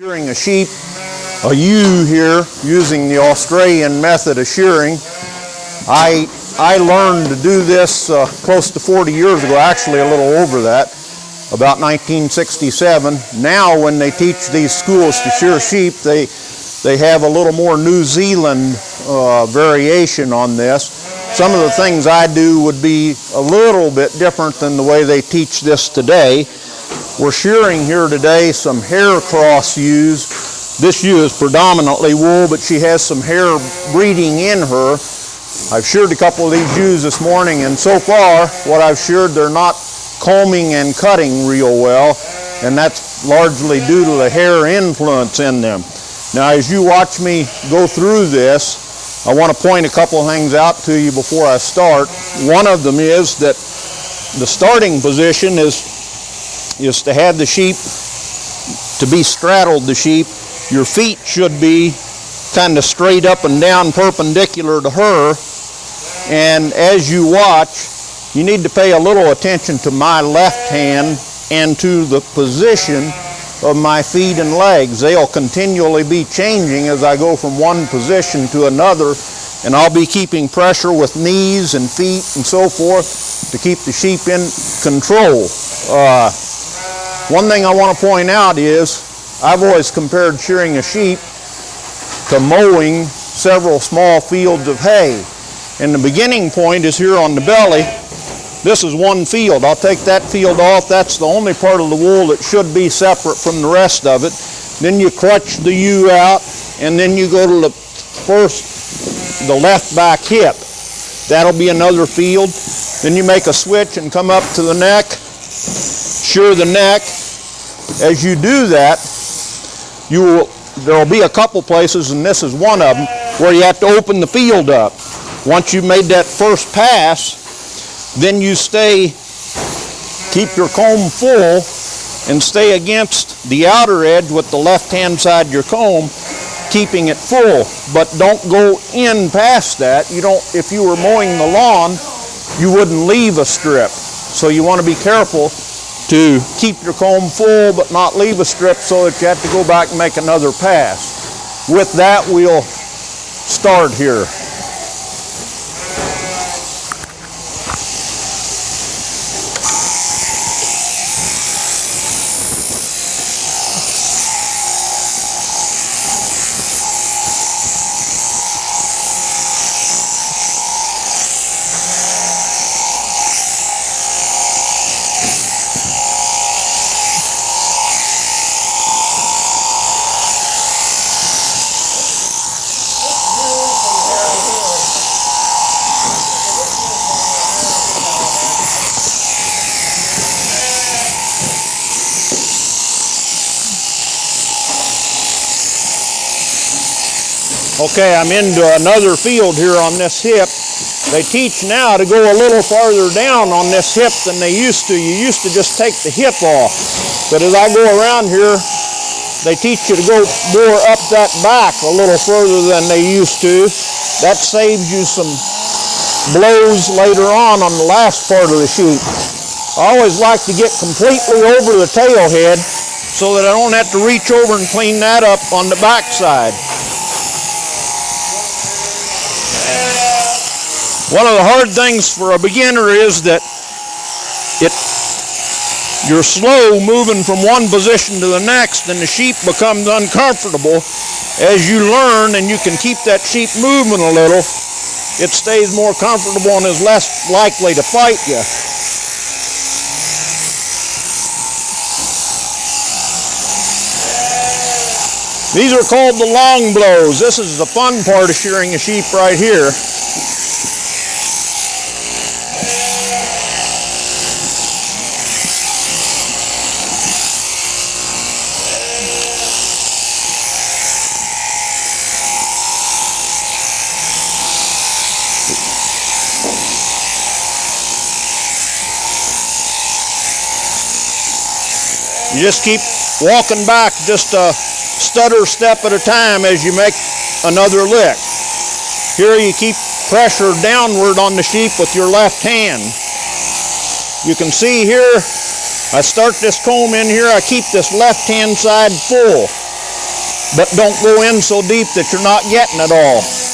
Shearing a sheep, a ewe here, using the Australian method of shearing. I learned to do this close to 40 years ago, actually a little over that, about 1967. Now when they teach these schools to shear sheep, they have a little more New Zealand variation on this. Some of the things I do would be a little bit different than the way they teach this today. We're shearing here today some hair cross ewes. This ewe is predominantly wool, but she has some hair breeding in her. I've sheared a couple of these ewes this morning, and so far what I've sheared, they're not combing and cutting real well, and that's largely due to the hair influence in them. Now as you watch me go through this, I want to point a couple of things out to you before I start. One of them is that the starting position is to have the sheep, to be straddled the sheep. Your feet should be kind of straight up and down perpendicular to her. And as you watch, you need to pay a little attention to my left hand and to the position of my feet and legs. They'll continually be changing as I go from one position to another, and I'll be keeping pressure with knees and feet and so forth to keep the sheep in control. One thing I want to point out is I've always compared shearing a sheep to mowing several small fields of hay. And the beginning point is here on the belly. This is one field. I'll take that field off. That's the only part of the wool that should be separate from the rest of it. Then you clutch the ewe out, and then you go to the left back hip. That'll be another field. Then you make a switch and come up to the neck, shear the neck. As you do that, there'll be a couple places, and this is one of them, where you have to open the field up. Once you've made that first pass, then you keep your comb full and stay against the outer edge with the left-hand side of your comb, keeping it full. But don't go in past that. If you were mowing the lawn, you wouldn't leave a strip. So you want to be careful to keep your comb full but not leave a strip so that you have to go back and make another pass. With that, we'll start here. Okay, I'm into another field here on this hip. They teach now to go a little farther down on this hip than they used to. You used to just take the hip off. But as I go around here, they teach you to go more up that back a little further than they used to. That saves you some blows later on the last part of the sheep. I always like to get completely over the tail head so that I don't have to reach over and clean that up on the back side. One of the hard things for a beginner is that you're slow moving from one position to the next, and the sheep becomes uncomfortable. As you learn and you can keep that sheep moving a little, it stays more comfortable and is less likely to fight you. These are called the long blows. This is the fun part of shearing a sheep right here. You just keep walking back just a stutter step at a time as you make another lick. Here you keep pressure downward on the sheep with your left hand. You can see here, I start this comb in here, I keep this left hand side full. but don't go in so deep that you're not getting it all.